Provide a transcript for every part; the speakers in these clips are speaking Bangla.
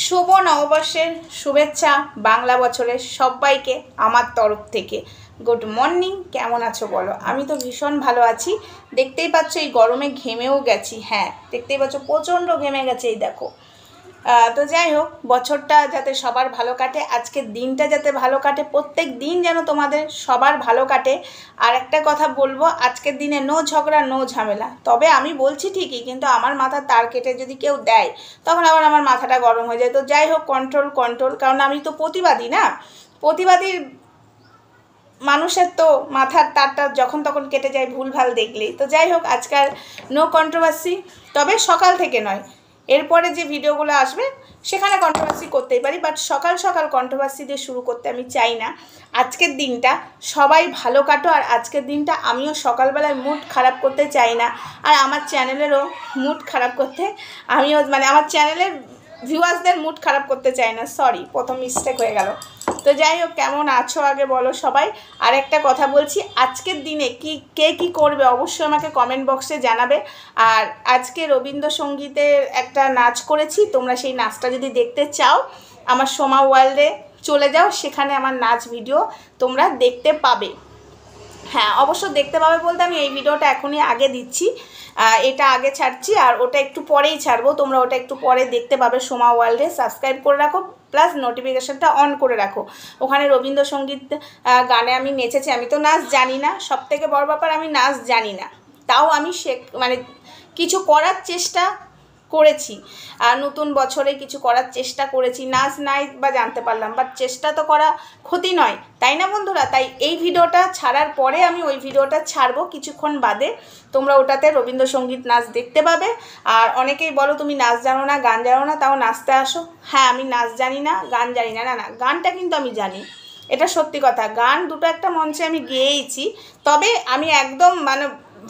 শুভ নববর্ষের শুভেচ্ছা বাংলা বছরের সবাইকে আমার তরফ থেকে। গুড মর্নিং, কেমন আছো বলো? আমি তো ভীষণ ভালো আছি। দেখতেই পাচ্ছ এই গরমে ঘেমেও গেছি। হ্যাঁ, দেখতেই পাচ্ছ প্রচণ্ড ঘেমে গেছে, এই দেখো। তো যাই হোক, বছরটা যাতে সবার ভালো কাটে, আজকের দিনটা যাতে ভালো কাটে, প্রত্যেক দিন যেন তোমাদের সবার ভালো কাটে। আর একটা কথা বলবো, আজকের দিনে নো ঝগড়া নো ঝামেলা। তবে আমি বলছি ঠিকই, কিন্তু আমার মাথা তার কেটে যদি কেউ দেয় তখন আবার আমার মাথাটা গরম হয়ে যায়। তো যাই হোক, কন্ট্রোল কন্ট্রোল, কারণ আমি তো প্রতিবাদী না। প্রতিবাদী মানুষের তো মাথার তারটা যখন তখন কেটে যায় ভুলভাল দেখলেই। তো যাই হোক, আজকাল নো কন্ট্রোভার্সি, তবে সকাল থেকে নয়, এরপরে যে ভিডিওগুলো আসবে সেখানে কন্ট্রোভার্সি করতেই পারি, বাট সকাল সকাল কন্ট্রোভার্সি দিয়ে শুরু করতে আমি চাই না। আজকের দিনটা সবাই ভালো কাটো, আর আজকের দিনটা আমিও সকালবেলায় মুড খারাপ করতে চাই না, আর আমার চ্যানেলেরও মুড খারাপ করতে আমিও আমার চ্যানেলের ভিউয়ার্সদের মুড খারাপ করতে চাই না। সরি, প্রথম মিস্টেক হয়ে গেল। তো যাই হোক, কেমন আছো আগে বলো সবাই। আর একটা কথা বলছি, আজকের দিনে কে কি করবে অবশ্যই আমাকে কমেন্ট বক্সে জানাবে। আর আজকে রবীন্দ্রসঙ্গীতের একটা নাচ করেছি, তোমরা সেই নাচটা যদি দেখতে চাও আমার সোমা ওয়ার্ল্ডে চলে যাও, সেখানে আমার নাচ ভিডিও তোমরা দেখতে পাবে। হ্যাঁ, অবশ্য দেখতে পাবে বলতে আমি এই ভিডিওটা এখনই আগে দিচ্ছি, এটা আগে ছাড়ছি, আর ওটা একটু পরেই ছাড়বো। তোমরা ওটা একটু পরে দেখতে পাবে সোমা ওয়ার্ল্ডে। সাবস্ক্রাইব করে রাখো, প্লাস নোটিফিকেশানটা অন করে রাখো। ওখানে রবীন্দ্রসঙ্গীত গানে আমি নেচেছি। আমি তো নাচ জানি না, সবথেকে বড় ব্যাপার আমি নাচ জানি না, তাও আমি কিছু করার চেষ্টা করেছি। আর নতুন বছরে কিছু করার চেষ্টা করেছি, নাচ নাই বা জানতে পারলাম, বাট চেষ্টা তো করা ক্ষতি নয়, তাই না বন্ধুরা? তাই এই ভিডিওটা ছাড়ার পরে আমি ওই ভিডিওটা ছাড়বো কিছুক্ষণ বাদে, তোমরা ওটাতে রবীন্দ্রসঙ্গীত নাচ দেখতে পাবে। আর অনেকেই বলো তুমি নাচ জানো না, গান জানো না, তাও নাচতে আসো। হ্যাঁ, আমি নাচ জানি না, গান জানি না, না না, গানটা কিন্তু আমি জানি, এটা সত্যি কথা। গান দুটো একটা মঞ্চে আমি গেয়েইছি, তবে আমি একদম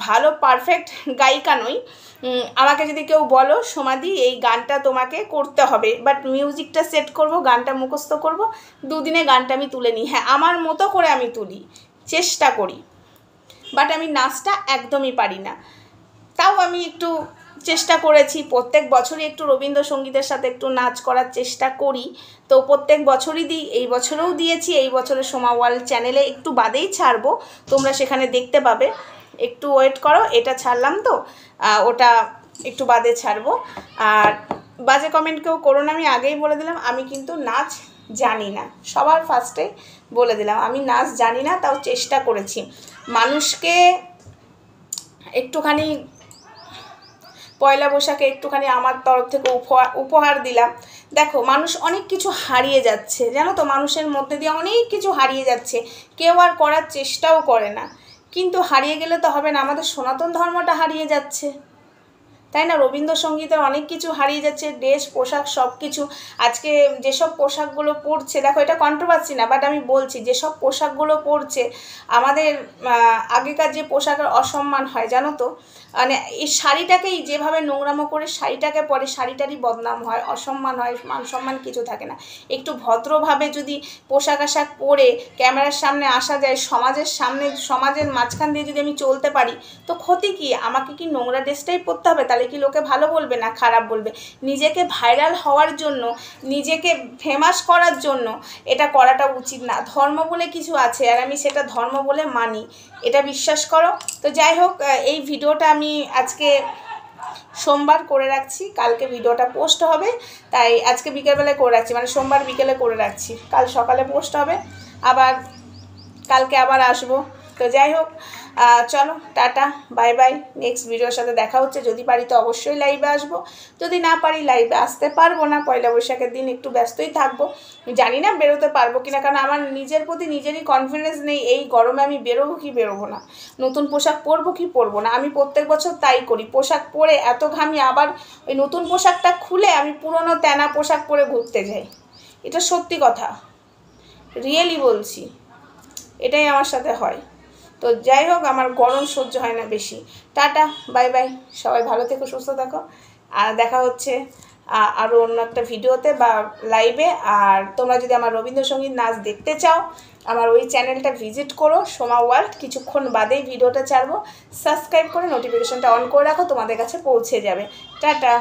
ভালো পারফেক্ট গায়িকা নই। আমাকে যদি কেউ বলো সোমাদি এই গানটা তোমাকে করতে হবে, বাট মিউজিকটা সেট করব, গানটা মুখস্থ করব, দুদিনে গানটা আমি তুলে নিই। হ্যাঁ, আমার মতো করে আমি তুলি, চেষ্টা করি, বাট আমি নাচটা একদমই পারি না। তাও আমি একটু চেষ্টা করেছি, প্রত্যেক বছরই একটু রবীন্দ্রসঙ্গীতের সাথে একটু নাচ করার চেষ্টা করি। তো প্রত্যেক বছরই দিই, এই বছরেও দিয়েছি। এই বছরের সোমা ওয়ার্ল্ড চ্যানেলে একটু বাদেই ছাড়বো, তোমরা সেখানে দেখতে পাবে। একটু ওয়েট করো, এটা ছাড়লাম তো, ওটা একটু বাদে ছাড়বো। আর বাজে কমেন্ট কেউ করো না, আমি আগেই বলে দিলাম আমি কিন্তু নাচ জানি না, সবার ফার্স্টে বলে দিলাম আমি নাচ জানি না, তাও চেষ্টা করেছি। মানুষকে একটুখানি পয়লা বৈশাখে একটুখানি আমার তরফ থেকে উপহার দিলাম। দেখো, মানুষ অনেক কিছু হারিয়ে যাচ্ছে, জানো তো, মানুষের মধ্যে দিয়ে অনেক কিছু হারিয়ে যাচ্ছে, কেউ আর করার চেষ্টাও করে না। কিন্তু হারিয়ে গেলে তো হবে না, আমাদের সনাতন ধর্মটা হারিয়ে যাচ্ছে, তাই না? রবীন্দ্রসঙ্গীতের অনেক কিছু হারিয়ে যাচ্ছে, ড্রেস পোশাক সব কিছু। আজকে যেসব পোশাকগুলো পরছে, দেখো এটা কন্ট্রোভার্সি না, বাট আমি বলছি যেসব পোশাকগুলো পরছে, আমাদের আগেকার যে পোশাকের অসম্মান হয়, জানো তো, এই শাড়িটাকেই যেভাবে নোংরামো করে শাড়িটাকে পরে, শাড়িটারই বদনাম হয়, অসম্মান হয়, মান সম্মান কিছু থাকে না। একটু ভদ্রভাবে যদি পোশাক আশাক পরে ক্যামেরার সামনে আসা যায়, সমাজের সামনে, সমাজের মাঝখান দিয়ে যদি আমি চলতে পারি, তো ক্ষতি কি? আমাকে কি নোংরা ড্রেসটাই পরতে হবে? তাহলে কি লোকে ভালো বলবে না খারাপ বলবে? নিজেকে ভাইরাল হওয়ার জন্য, নিজেকে ফেমাস করার জন্য এটা করাটা উচিত না। ধর্ম বলে কিছু আছে, আর আমি সেটা ধর্ম বলে মানি, এটা বিশ্বাস করো। তো যাই হোক, এই ভিডিওটা আমি আজকে সোমবার করে রাখছি, কালকে ভিডিওটা পোস্ট হবে, তাই আজকে বিকেলবেলায় করে রাখছি, সোমবার বিকেলে করে রাখছি, কাল সকালে পোস্ট হবে, আবার কালকে আবার আসবো। তো যাই হোক, চলো টাটা, বাই বাই। নেক্সট ভিডিওর সাথে দেখা হচ্ছে, যদি পারি তো অবশ্যই লাইভে আসবো, যদি না পারি লাইভে আসতে পারবো না। পয়লা বৈশাখের দিন একটু ব্যস্তই থাকবো, জানি না বেরোতে পারবো কিনা, কারণ আমার নিজের প্রতি নিজেরই কনফিডেন্স নেই। এই গরমে আমি বেরোবো কি বেরোবো না, নতুন পোশাক পরবো কি পরবো না। আমি প্রত্যেক বছর তাই করি, পোশাক পরে এত ঘামি, আবার ওই নতুন পোশাকটা খুলে আমি পুরনো তেনা পোশাক পরে ঘুরতে যাই। এটা সত্যি কথা, রিয়েলি বলছি, এটাই আমার সাথে হয়। তো যাই হোক, আমার গরম সহ্য হয় না বেশি। টাটা, বাই বাই, সবাই ভালো থেকো, সুস্থ থাকো, আর দেখা হচ্ছে আরও অন্য একটা ভিডিওতে বা লাইভে। আর তোমরা যদি আমার রবীন্দ্রসঙ্গীত নাচ দেখতে চাও, আমার ওই চ্যানেলটা ভিজিট করো, সোমা ওয়ার্ল্ড। কিছুক্ষণ বাদেই ভিডিওটা ছাড়বো, সাবস্ক্রাইব করে নোটিফিকেশনটা অন করে রাখো, তোমাদের কাছে পৌঁছে যাবে। টাটা।